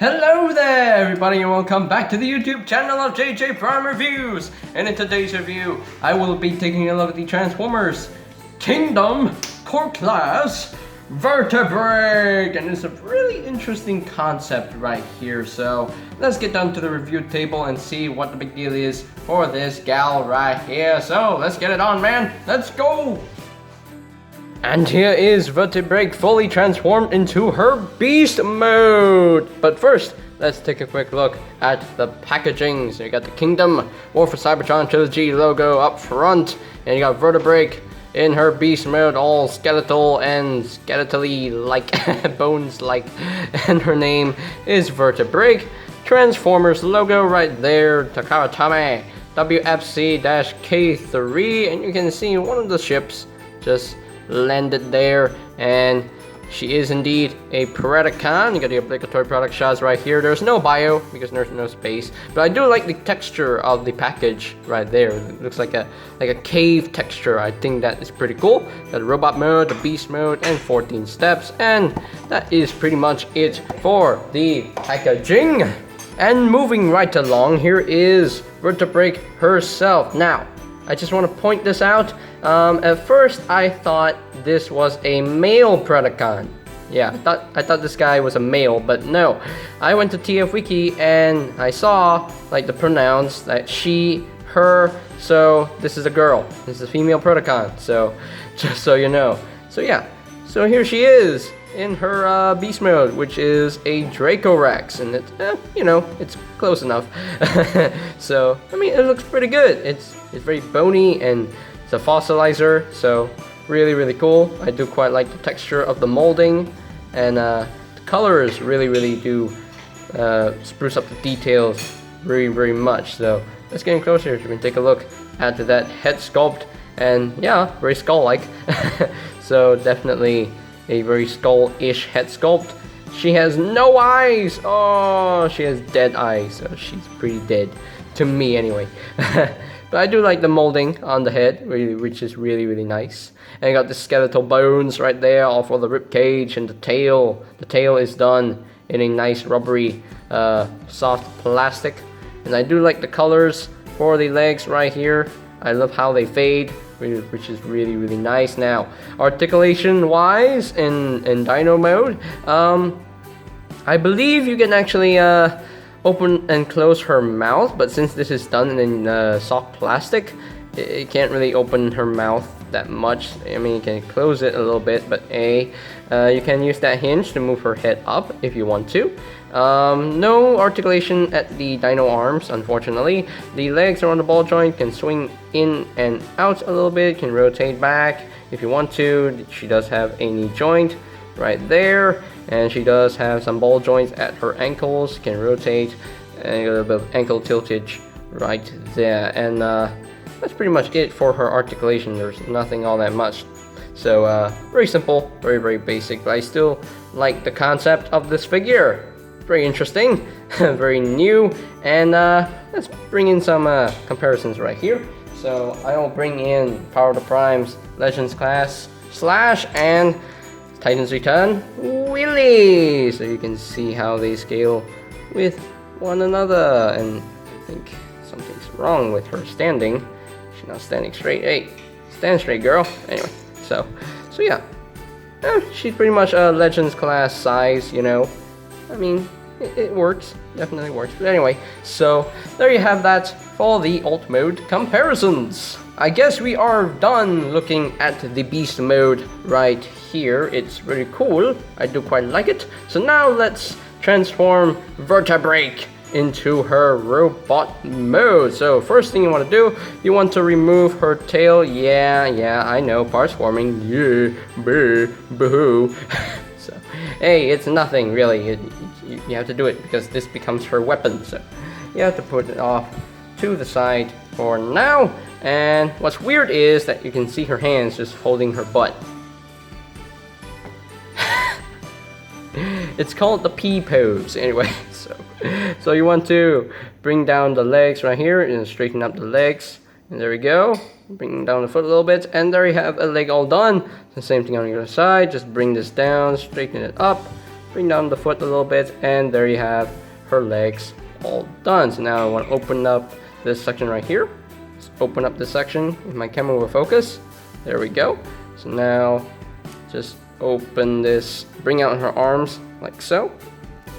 Hello there everybody and welcome back to the YouTube channel of JJ Prime Reviews. And in today's review, I will be taking a look at the Transformers Kingdom Core Class Vertebreak. And it's a really interesting concept right here. So let's get down to the review table and see what the big deal is for this gal right here. So let's get it on, man. Let's go. And here is Vertebreak fully transformed into her beast mode. But first, let's take a quick look at the packaging. So you got the Kingdom War for Cybertron Trilogy logo up front, and you got Vertebreak in her beast mode, all skeletal and skeletally like, bones like, and her name is Vertebreak. Transformers logo right there, Takara Tame WFC-K3, and you can see one of the ships just landed there, and she is indeed a Predacon. You got the obligatory product shots right here. There's no bio because there's no space, but I do like the texture of the package right there. It looks like a cave texture. I think that is pretty cool. Got the robot mode, the beast mode, and 14 steps, and that is pretty much it for the packaging. And moving right along, here is Vertebreak herself. Now, I just want to point this out. At first, I thought this was a male Predacon. Yeah, I thought this guy was a male, but no. I went to TF Wiki and I saw like the pronouns that she, her. So this is a girl. This is a female Predacon. So just so you know. So yeah. So here she is in her beast mode, which is a Dracorex, and it's you know, it's close enough. So I mean, it looks pretty good. It's very bony and it's a fossilizer, so really cool. I do quite like the texture of the molding, and the colors really do spruce up the details very much. So let's get in closer so we can take a look at that head sculpt, and yeah, very skull-like. So definitely a very skull-ish head sculpt. She has no eyes. Oh, she has dead eyes, so she's pretty dead to me anyway. But I do like the molding on the head, which is really nice. And you got the skeletal bones right there, all for the rib cage, and the tail. The tail is done in a nice rubbery, soft plastic. And I do like the colors for the legs right here. I love how they fade, which is really nice. Now, articulation wise in Dino mode, I believe you can actually open and close her mouth, but since this is done in soft plastic, it can't really open her mouth that much. I mean, you can close it a little bit, but you can use that hinge to move her head up if you want to. No articulation at the dino arms, unfortunately. The legs are on the ball joint, can swing in and out a little bit, can rotate back if you want to. She does have a knee joint right there, and she does have some ball joints at her ankles, can rotate, and a little bit of ankle tiltage right there. And that's pretty much it for her articulation. There's nothing all that much. So very simple, very basic, but I still like the concept of this figure. Very interesting, very new. And let's bring in some comparisons right here. So I will bring in Power of the Primes Legends class Slash and Titans Return Willy, so you can see how they scale with one another. And I think something's wrong with her standing. She's not standing straight. Hey, stand straight, girl. Anyway, so yeah, she's pretty much a Legends class size, you know. I mean, it works, definitely works. But anyway, so there you have that for the alt mode comparisons. I guess we are done looking at the beast mode right here. It's really cool. I do quite like it. So now let's transform Vertebreak into her robot mode. So first thing you want to do, you want to remove her tail. Yeah, I know, parts forming. Yeah, boo. So hey, it's nothing really. You have to do it because this becomes her weapon. So you have to put it off to the side for now. And what's weird is that you can see her hands just holding her butt. It's called the P pose. Anyway, so you want to bring down the legs right here and straighten up the legs. And there we go. Bring down the foot a little bit, and there you have a leg all done. The same thing on the other side. Just bring this down, straighten it up, bring down the foot a little bit, and there you have her legs all done. So now I want to open up this section right here. Let's open up this section, if my camera will focus. There we go. So now just open this, bring out her arms like so.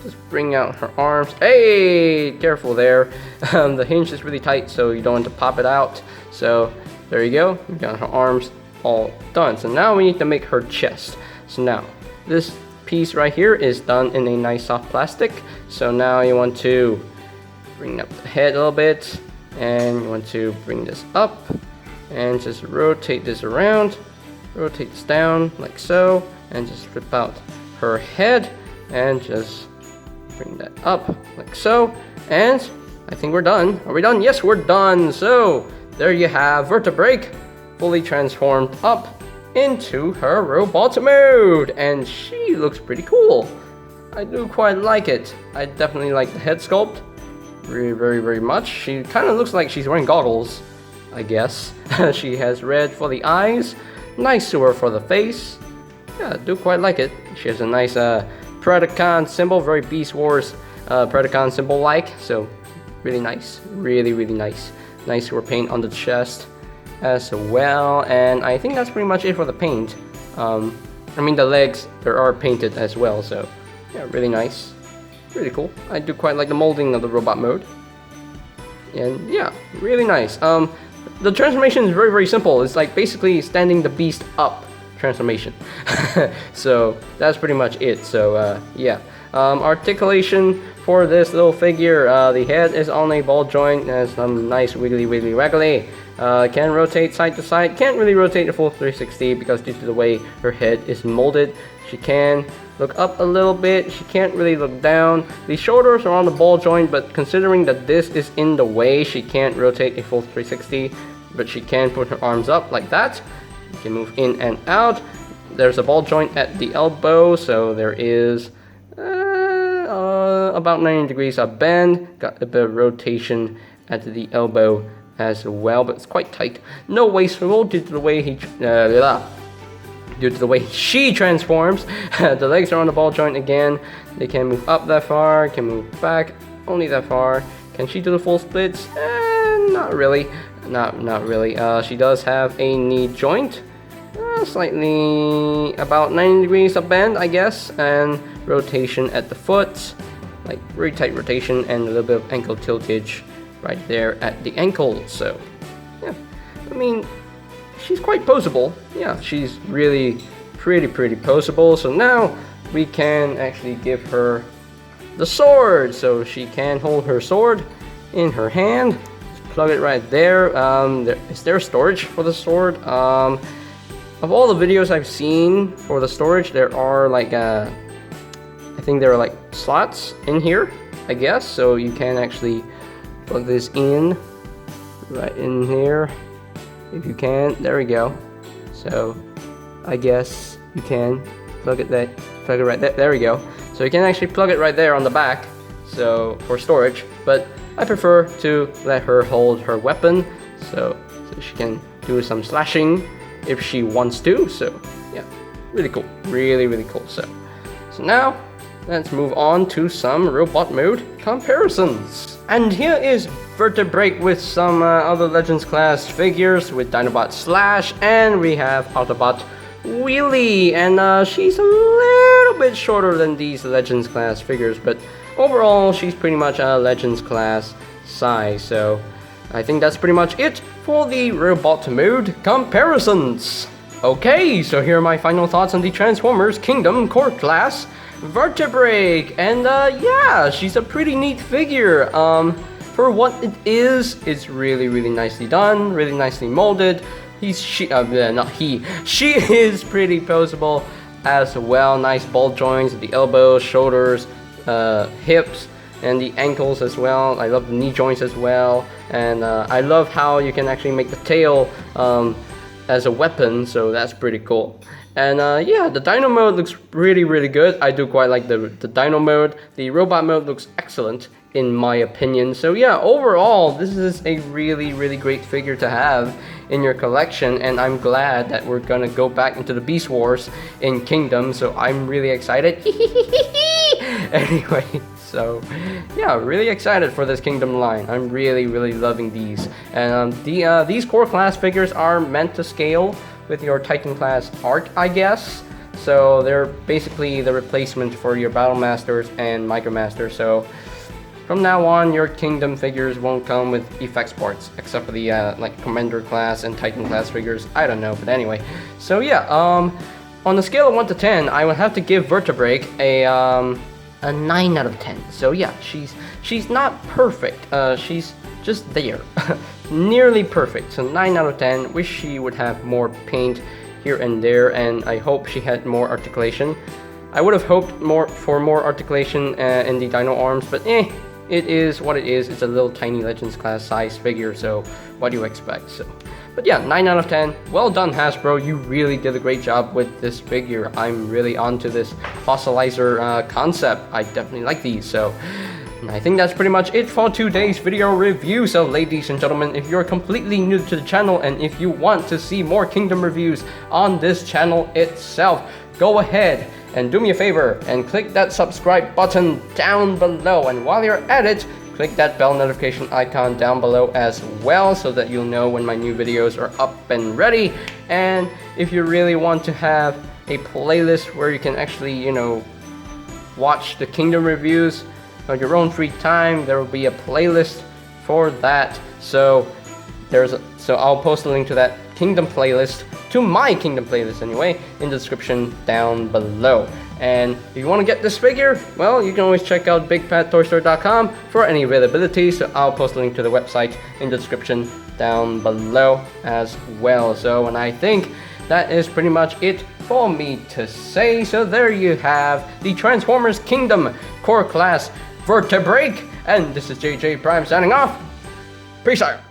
Just bring out her arms. Hey, careful there. The hinge is really tight, so you don't want to pop it out. So there you go. You got her arms all done. So now we need to make her chest. So now this piece right here is done in a nice soft plastic. So now you want to bring up the head a little bit, and you want to bring this up and just rotate this around, rotate this down like so, and just flip out her head and just bring that up like so. And I think we're done. Are we done? Yes, we're done. So there you have Vertebreak fully transformed up into her robot mode, and she looks pretty cool. I do quite like it. I definitely like the head sculpt very much. She kind of looks like she's wearing goggles, I guess. She has red for the eyes, nice sewer for the face. Yeah, I do quite like it. She has a nice Predacon symbol, very Beast Wars Predacon symbol like, so really nice, really nice. Nice sewer paint on the chest as well, and I think that's pretty much it for the paint. I mean, the legs, they are painted as well, so yeah, really nice, really cool. I do quite like the molding of the robot mode, and yeah, really nice. The transformation is very simple. It's like basically standing the beast up transformation. So that's pretty much it. So yeah, articulation for this little figure. The head is on a ball joint, has some nice wiggly. Can rotate side to side. Can't really rotate the full 360 because due to the way her head is molded. She can look up a little bit. She can't really look down. The shoulders are on the ball joint, but considering that this is in the way, she can't rotate a full 360. But she can put her arms up like that. You can move in and out. There's a ball joint at the elbow, so there is about 90 degrees of bend. Got a bit of rotation at the elbow as well, but it's quite tight. No waist swivel due to the way she transforms. The legs are on the ball joint again. They can move up that far, can move back only that far. Can she do the full splits? Not really. Not really. She does have a knee joint, slightly about 90 degrees of bend, I guess, and rotation at the foot, like very tight rotation, and a little bit of ankle tiltage right there at the ankle. So yeah, I mean, she's quite poseable. Yeah, she's really pretty poseable. So now we can actually give her the sword, so she can hold her sword in her hand. Plug it right there. Is there storage for the sword? Of all the videos I've seen for the storage, there are like I think there are like slots in here, I guess, so you can actually plug this in right in here if you can. There we go. So I guess you can plug it right there. There we go. So you can actually plug it right there on the back, so for storage, but I prefer to let her hold her weapon so she can do some slashing if she wants to. So yeah, really cool, really cool. So now let's move on to some robot mode comparisons. And here is Vertebreak with some other Legends class figures with Dinobot Slash, and we have Autobot Wheelie, and she's a little bit shorter than these Legends class figures, but overall she's pretty much a Legends class size. So I think that's pretty much it for the robot mode comparisons. Okay, so here are my final thoughts on the Transformers Kingdom Core Class Vertebreak, and yeah, she's a pretty neat figure. For what it is, it's really nicely done, really nicely molded. She is pretty poseable as well. Nice ball joints at the elbows, shoulders, hips, and the ankles as well. I love the knee joints as well, and I love how you can actually make the tail as a weapon, so that's pretty cool. And yeah, the Dino mode looks really good. I do quite like the Dino mode. The robot mode looks excellent in my opinion. So yeah, overall, this is a really great figure to have in your collection, and I'm glad that we're gonna go back into the Beast Wars in Kingdom, so I'm really excited. Anyway, so yeah, really excited for this Kingdom line. I'm really loving these. And these core class figures are meant to scale with your Titan class art, I guess. So they're basically the replacement for your Battle Masters and Micro Masters. So from now on, your Kingdom figures won't come with effects parts, except for the like Commander class and Titan class figures. I don't know, but anyway. So yeah, on the scale of 1 to 10, I would have to give Vertebreak a 9 out of 10. So yeah, she's not perfect. She's just there, nearly perfect. So 9 out of 10. Wish she would have more paint here and there, and I hope she had more articulation. I would have hoped for more articulation in the dino arms, but it is what it is. It's a little tiny Legends class size figure, so what do you expect? So, but yeah, 9 out of 10. Well done, Hasbro. You really did a great job with this figure. I'm really onto this fossilizer concept. I definitely like these. So I think that's pretty much it for today's video review. So ladies and gentlemen, if you're completely new to the channel and if you want to see more Kingdom reviews on this channel itself, go ahead and do me a favor and click that subscribe button down below. And while you're at it, click that bell notification icon down below as well, so that you'll know when my new videos are up and ready. And if you really want to have a playlist where you can actually, you know, watch the Kingdom reviews on your own free time, there will be a playlist for that. So I'll post a link to that Kingdom playlist, to my Kingdom playlist anyway, in the description down below. And if you want to get this figure, well, you can always check out BigFatToyStore.com for any availability. So I'll post a link to the website in the description down below as well. So, and I think that is pretty much it for me to say. So there you have the Transformers Kingdom Core Class Vertebreak, and this is JJ Prime signing off. Peace out.